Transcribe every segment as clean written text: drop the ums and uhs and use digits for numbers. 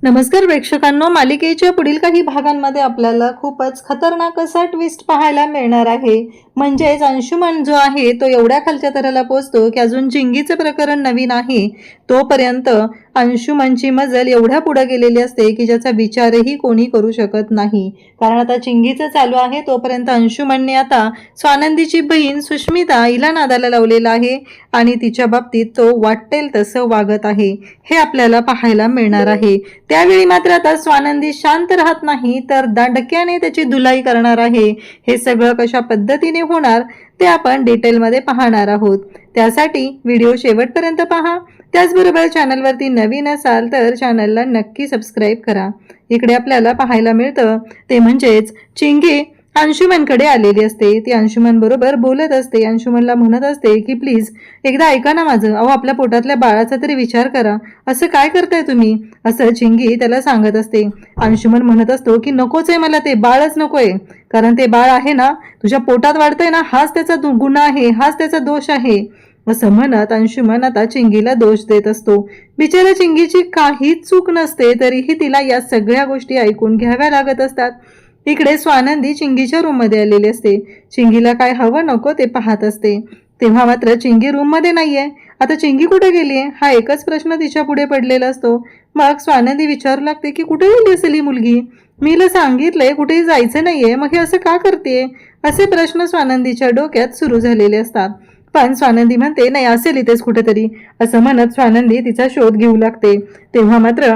नमस्कार प्रेक्षकांनो, मालिकेच्या पुढील काही भागांमध्ये आपल्याला खूपच खतरनाक असा ट्विस्ट पाहायला मिळणार आहे। म्हणजेच अंशुमन जो आहे तो एवढ्या खालच्या थराला पोहोचतो की अजून चिंगीचं प्रकरण नवीन आहे तोपर्यंत अंशुमनची मजल एवढ्या पुढे गेलेली असते की ज्याचा विचारही कोणी करू शकत नाही। कारण आता चिंगीचं चालू आहे तोपर्यंत अंशुमनने आता स्वानंदीची बहीण सुष्मिता हिला नादाला लावलेला आहे आणि तिच्या बाबतीत तो वाटेल तसं वागत आहे हे आपल्याला पाहायला मिळणार आहे। त्यावेळी मात्र आता स्वानंदी शांत राहत नाही तर दांडक्याने त्याची धुलाई करणार आहे। हे सगळं कशा पद्धतीने होणार ते आपण डिटेलमध्ये पाहणार आहोत। त्यासाठी व्हिडिओ शेवटपर्यंत पहा। त्याचबरोबर चॅनलवरती नवीन असाल तर चॅनलला नक्की सबस्क्राईब करा। इकडे आपल्याला पाहायला मिळतं ते म्हणजेच चिंगी अंशुमनकडे आलेली असते। ती अंशुमन बरोबर बोलत असते, अंशुमनला म्हणत असते की प्लीज एकदा ऐका ना माझं, अहो आपल्या पोटातल्या बाळाचा तरी विचार करा, असं काय करताय तुम्ही, असं चिंगी त्याला सांगत असते। अंशुमन म्हणत असतो की नकोच आहे मला, ते बाळच नकोय, कारण ते बाळ आहे ना तुझ्या पोटात वाढतंय ना, हाच त्याचा गुन्हा आहे, हाच त्याचा दोष आहे, असं म्हणत अंशुमन आता चिंगीला दोष देत असतो। बिचारा चिंगीची काहीच चूक नसते तरीही तिला या सगळ्या गोष्टी ऐकून घ्याव्या लागत असतात। इकडे स्वानंदी चिंगीच्या रूम मध्ये आलेली असते। चिंगीला काय हवं नको ते पाहत असते। तेव्हा मात्र चिंगी रूम मध्ये नाहीये। आता चिंगी कुठे गेलीये हा एकच प्रश्न तिच्या पुढे पडलेला असतो। मग स्वानंदी विचारू लागते की कुठे गेली असेल ही मुलगी, मीला सांगितलंय कुठेही जायचं नाहीये, मग हे असं का करते, असे प्रश्न स्वानंदीच्या डोक्यात सुरू झालेले असतात। पण स्वानंदी म्हणते नाही असेल इथेच कुठेतरी, असं म्हणत स्वानंदी तिचा शोध घेऊ लागते। तेव्हा मात्र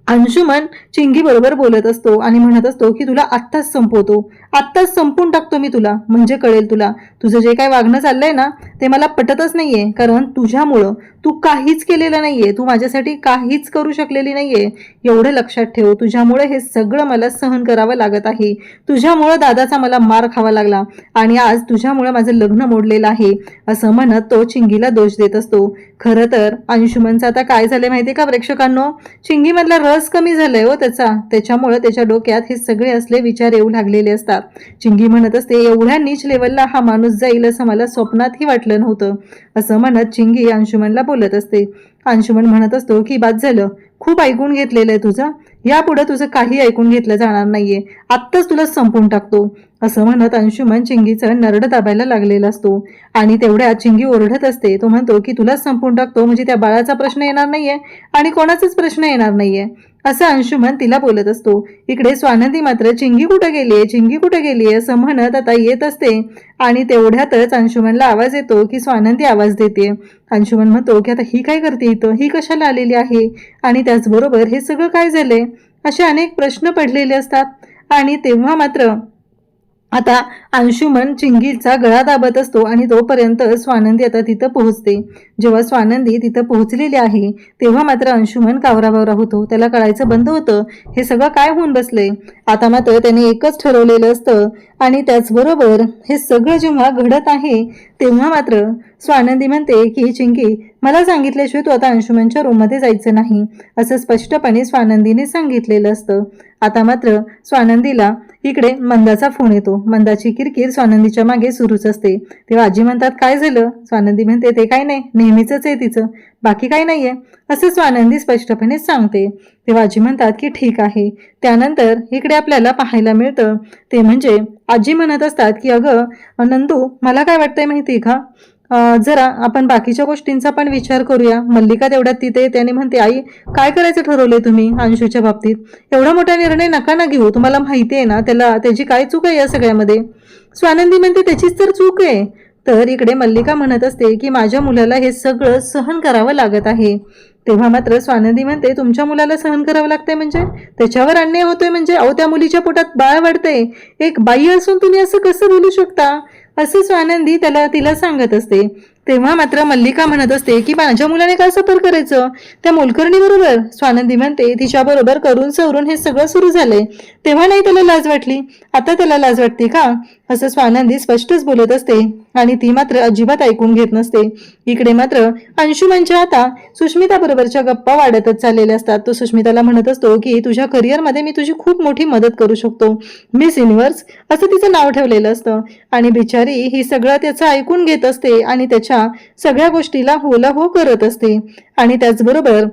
अंशुमन चिंगी बरोबर बोलत असतो आणि म्हणत असतो की तुला आत्ताच संपवतो, आत्ताच संपून टाकतो मी तुला, म्हणजे कळेल तुला तुझं जे काय वागणं चाललंय ना ते मला पटतच नाहीये। कारण तुझ्यामुळं तू काहीच केलेलं नाहीये, तू माझ्यासाठी काहीच करू शकलेली नाहीये, एवढं लक्षात ठेव। तुझ्यामुळे हे सगळं मला सहन करावं लागत आहे, तुझ्यामुळे दादाचा मला मार खावा लागला आणि आज तुझ्यामुळे माझं लग्न मोडलेलं आहे, असं म्हणत तो चिंगीला दोष देत असतो। खरं तर अंशुमनचं आता काय झालंय माहितीये का प्रेक्षकांनो, चिंगीमधला रस कमी झालाय हो त्याच्यामुळे त्याच्या डोक्यात हे सगळे असले विचार येऊ लागलेले असतात। चिंगी म्हणत असते एवढ्या नीच लेवलला हा माणूस जाईल असं मला स्वप्नातही वाटलं नव्हतं, असं म्हणत चिंगी अंशुमनला बोलत असते। अंशुमन म्हणत असतो की बाद झालं, खूप ऐकून घेतलेलं आहे तुझं, यापुढे तुझं काही ऐकून घेतलं जाणार नाहीये, आत्ताच तुला संपून टाकतो, असं म्हणत अंशुमन चिंगीचं नरड दाबायला लागलेला असतो। आणि तेवढ्यात चिंगी ओरडत असते, तो म्हणतो की तुलाच संपून टाकतो म्हणजे त्या बाळाचा प्रश्न येणार नाहीये आणि कोणाचाच प्रश्न येणार नाहीये, असं अंशुमन तिला बोलत असतो। इकडे स्वानंदी मात्र चिंगी कुठे गेलीये, चिंगी कुठे गेलीये असं म्हणत आता येत असते आणि तेवढ्यातच अंशुमनला आवाज येतो की स्वानंदी आवाज देते। अंशुमन म्हणतो की आता ही काय करते इथं, ही कशाला आलेली आहे आणि त्याचबरोबर हे सगळं काय झालंय, असे अनेक प्रश्न पडलेले असतात। आणि तेव्हा मात्र आता अंशुमन चिंगीचा गळा दाबत असतो आणि तोपर्यंत स्वानंदी आता तिथं पोहोचते। जेव्हा स्वानंदी तिथं पोहोचलेली आहे तेव्हा मात्र अंशुमन कावराबावरा होतो, त्याला कळायचं बंद होतं हे सगळं काय होऊन बसलंय। आता मात्र त्याने एकच ठरवलेलं असतं आणि त्याचबरोबर हे सगळं जेव्हा घडत आहे तेव्हा मात्र स्वानंदी म्हणते की चिंगी मला सांगितल्याशिवाय तू आता अंशुमनच्या रूममध्ये जायचं नाही, असं स्पष्टपणे स्वानंदीने सांगितलेलं असतं। आता मात्र स्वानंदीला इकडे मंदाचा फोन येतो। मंदाची किरकिर स्वानंदीच्या मागे सुरूच असते। तेव्हा आजी म्हणतात काय झालं, स्वानंदी म्हणते ते काय नाही, नेहमीच आहे तिचं, बाकी काही नाहीये, असं स्वानंदी स्पष्टपणे सांगते। तेव्हा आजी म्हणतात की ठीक आहे। त्यानंतर इकडे आपल्याला पाहायला मिळतं ते म्हणजे आजी म्हणत असतात की अगं नंदू मला काय वाटतंय माहिती का, जरा आपण बाकीच्या गोष्टींचा पण विचार करूया। मल्लिका तेवढ्यात तिथे त्याने म्हणते आई काय करायचं ठरवलंय तुम्ही अंशूच्या बाबतीत, एवढा मोठा निर्णय नका ना घेऊ, तुम्हाला माहिती आहे ना त्याची काय चूक आहे या सगळ्यामध्ये। स्वानंदी म्हणते त्याचीच तर चूक आहे। तर इकडे मल्लिका म्हणत असते की माझ्या मुलाला हे सगळं सहन करावं लागत आहे। तेव्हा मात्र स्वानंदी म्हणते तुमच्या मुलाला सहन करावं लागतंय म्हणजे त्याच्यावर अन्याय होतोय, म्हणजे अहो त्या मुलीच्या पोटात बाळ वाढतंय, एक बाई असून तुम्ही असं कसं बोलू शकता, असं स्वानंदी तिला सांगत असते। तेव्हा मात्र मल्लिका म्हणत असते की माझ्या मुलाने काय सफर करायचं त्या मोलकर्णी बरोबर। स्वानंदी म्हणते तिच्या बरोबर करून सवरून हे सगळं सुरू झालंय, तेव्हा नाही त्याला लाज वाटली, आता त्याला लाज वाटते का, असं स्वानंदी स्पष्टच बोलत असते आणि ती मात्र अजिबात ऐकून घेत नसते। इकडे मात्र अंशुमनच्या आता सुष्मिता बरोबरच्या गप्पा वाढतच चाललेल्या असतात। तो सुष्मिताला म्हणत असतो की तुझ्या करिअरमध्ये मी तुझी खूप मोठी मदत करू शकतो, मिस युनिव्हर्स असं तिचं नाव ठेवलेलं असतं आणि बिचारी ही सगळं त्याचं ऐकून घेत असते आणि त्याच्या सगळ्या गोष्टीला होला हो करत असते। आणि त्याचबरोबर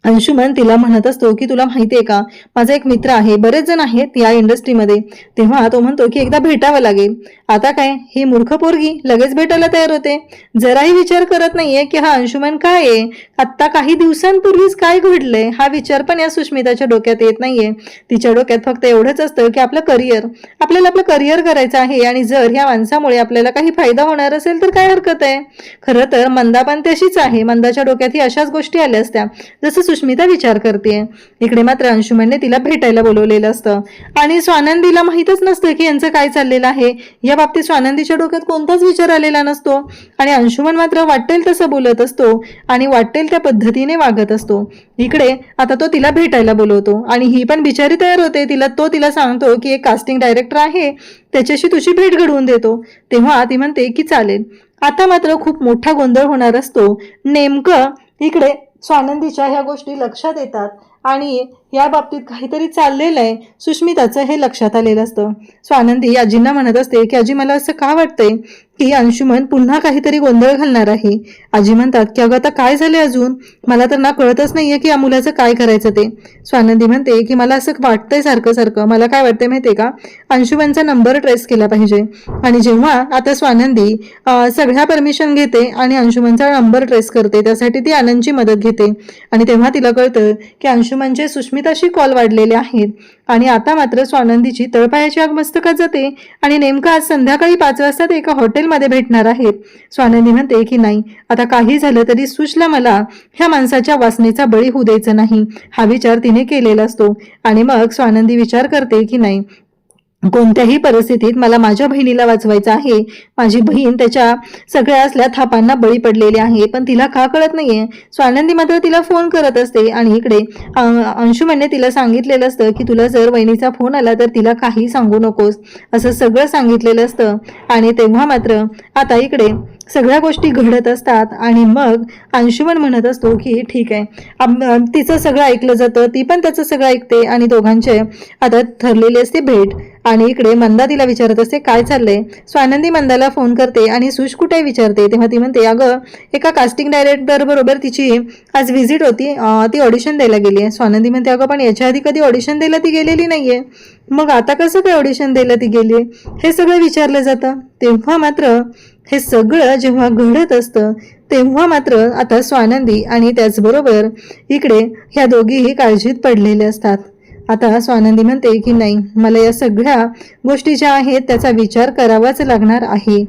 अंशुमन तिला म्हणत असतो की तुला माहितीये का, माझा एक मित्र आहे, बरेच जण आहेत या इंडस्ट्रीमध्ये. तेव्हा तो म्हणतो की एकदा भेटावं लागेल. आता काय, ही मूर्ख पोरगी लगेच भेटायला तयार होते. जराही विचार करत नाहीये की हा अंशुमन काय आहे, आत्ता काही दिवसांपूर्वीच काय घडलंय, हा विचार पण या सुष्मिताच्या डोक्यात येत नाहीये. तिच्या डोक्यात फक्त एवढंच असतं की आपल्याला आपलं करिअर करायचं आहे, आणि जर या माणसामुळे आपल्याला काही फायदा होणार असेल तर काय हरकत आहे. खरं तर मंदा पण तशीच आहे. मंदाच्या डोक्यातही अशाच गोष्टी आल्या असत्या जसं सुष्मिता विचार करते. इकडे मात्र अंशुमनने तिला भेटायला बोलवलेलं असतं, आणि स्वानंदीला माहीतच नसतं की यांचं काय चाललेलं आहे. या बाबतीत स्वानंदीच्या डोक्यात कोणताच विचार आलेला नसतो, आणि अंशुमन मात्र वाटेल तसं बोलत असतो आणि वाटेल त्या पद्धतीने वागत असतो. इकडे आता तो तिला भेटायला बोलवतो, आणि ही पण बिचारी तयार होते. तिला सांगतो की एक कास्टिंग डायरेक्टर आहे, त्याच्याशी तुझी भेट घडवून देतो. तेव्हा ती म्हणते की चालेल. आता मात्र खूप मोठा गोंधळ होणार असतो. नेमकं इकडे स्वानंदीच्या ह्या गोष्टी लक्षात येतात, आणि या बाबतीत काहीतरी चाललेलं आहे सुष्मिताचं हे लक्षात आलेलं असतं. स्वानंदी आजींना म्हणत असते की आजी, मला असं का वाटतंय की अंशुमन पुन्हा काहीतरी गोंधळ घालणार आहे. आजी म्हणतात की अगं आता काय झाले अजून, मला तर ना कळतच नाहीये की या मुलाचं काय करायचं ते. स्वानंदी म्हणते की मला असं वाटतंय सारखं सारखं, मला काय वाटतंय माहितीये का, अंशुमनचा नंबर ट्रेस केला पाहिजे. आणि जेव्हा आता स्वानंदी सगळ्या परमिशन घेते आणि अंशुमनचा नंबर ट्रेस करते, त्यासाठी ती आनंदची मदत घेते, आणि तेव्हा तिला कळतं की अंशुमनचे सुष्मिताशी कॉल वाढलेले आहेत. आणि आता मात्र स्वानंदीची तळपायाची आग मस्तकात जाते, आणि नेमकं आज संध्याकाळी 5 वाजता ते एका हॉटेलमध्ये भेटणार आहेत. स्वानंदी म्हणते की नाही, आता काही झालं तरी सुशला मला ह्या माणसाच्या वासनेचा बळी होऊ द्यायचं नाही, हा विचार तिने केलेला असतो. आणि मग स्वानंदी विचार करते की नाही, कोणत्याही परिस्थितीत मला माझ्या बहिणीला वाचवायचं आहे. माझी बहीण त्याच्या सगळ्या असल्या थापांना बळी पडलेली आहे, पण तिला का कळत नाहीये. स्वानंदी मात्र तिला फोन करत असते, आणि इकडे अंशुमनने तिला सांगितलेलं असतं की तुला जर वहिनीचा फोन आला तर तिला काही सांगू नकोस, असं सगळं सांगितलेलं असतं. आणि तेव्हा मात्र आता इकडे सगळ्या गोष्टी घडत असतात, आणि मग अंशुमन म्हणत असतो की ठीक आहे, तिचं सगळं ऐकलं जातं, ती पण त्याचं सगळं ऐकते, आणि दोघांचे आता ठरलेली असते भेट. आणि इकडे मंदा तिला विचारत असते काय चाललंय. स्वानंदी मंदाला फोन करते आणि सुश कुठे विचारते, तेव्हा ती म्हणते अगं एका कास्टिंग डायरेक्टर बरोबर तिची आज व्हिजिट होती, ती ऑडिशन द्यायला गेली आहे. स्वानंदी म्हणते अगं पण याच्या आधी कधी ऑडिशन द्यायला ती गेलेली नाहीये, मग आता कसं काय ऑडिशन द्यायला ती गेली, हे सगळं विचारलं जातं. तेव्हा मात्र हे सगळं जेव्हा घडत असतं तेव्हा मात्र आता स्वानंदी आणि त्याचबरोबर इकडे ह्या दोघीही काळजीत पडलेले असतात. आता स्वानंदी म्हणते की नाही, मला या सगळ्या गोष्टी ज्या आहेत त्याचा विचार करावाच लागणार आहे.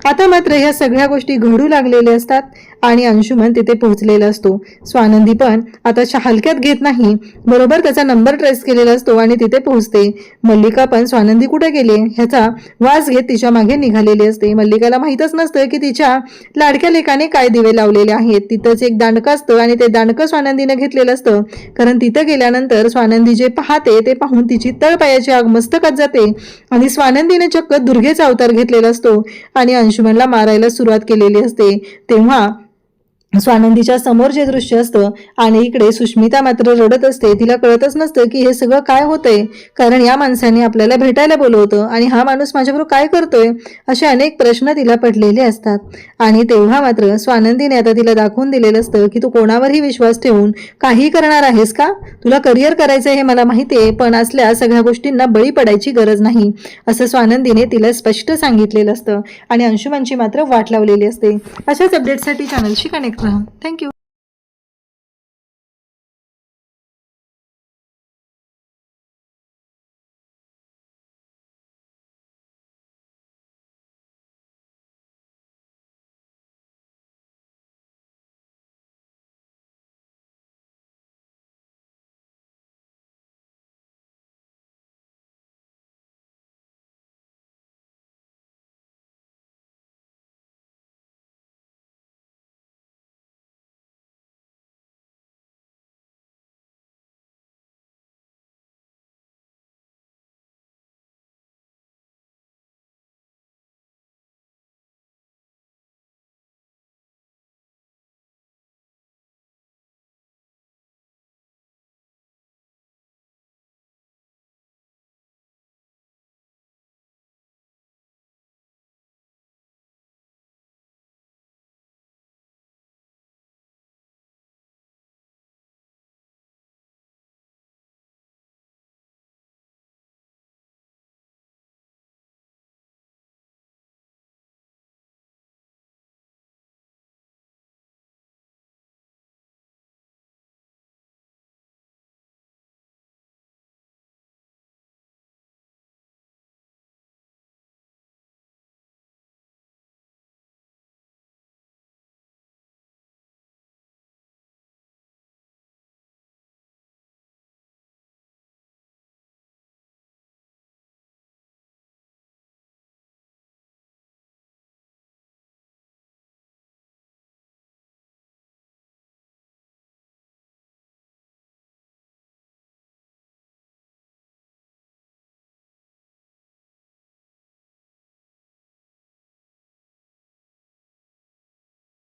आता मात्र ह्या सगळ्या गोष्टी घडू लागलेल्या असतात, आणि अंशुमन तिथे पोहोचलेला असतो. स्वानंदी पण आता हलक्यात घेत नाही, बरोबर त्याचा नंबर ट्रेस केलेला असतो आणि तिथे पोहोचते. मल्लिका पण स्वानंदी कुठे गेली ह्याचा वास घेत तिच्या मागे निघालेली असते. मल्लिकाला माहीतच नसतं की तिच्या लाडक्या लेकाने काय दिवे लावलेले आहेत. तिथंच एक दांडकं असतं, आणि ते दांडकं स्वानंदीने घेतलेलं असतं, कारण तिथं गेल्यानंतर स्वानंदी जे पाहते ते पाहून तिची तळपायाची आग मस्तकात जाते, आणि स्वानंदीने चक्क दुर्गेचा अवतार घेतलेला असतो आणि अंशुमनला मारायला सुरुवात केलेली असते. तेव्हा स्वानंदीच्या समोर जे दृश्य असतं, आणि इकडे सुष्मिता मात्र रडत असते. तिला कळतच नसतं की हे सगळं काय होतंय, कारण या माणसाने आपल्याला भेटायला बोलवतं आणि हा माणूस माझ्याबरोबर काय करतोय, असे अनेक प्रश्न तिला पडलेले असतात. आणि तेव्हा मात्र स्वानंदीने आता तिला दाखवून दिलेलं असतं की तू कोणावरही विश्वास ठेवून काही करणार आहेस का, तुला करिअर करायचं हे मला माहिती आहे, पण असल्या सगळ्या गोष्टींना बळी पडायची गरज नाही, असं स्वानंदीने तिला स्पष्ट सांगितलेलं असतं. आणि अंशुमनची मात्र वाट लावलेली असते. अशाच अपडेटसाठी चॅनलशी कनेक्ट राहा. थँक्यू.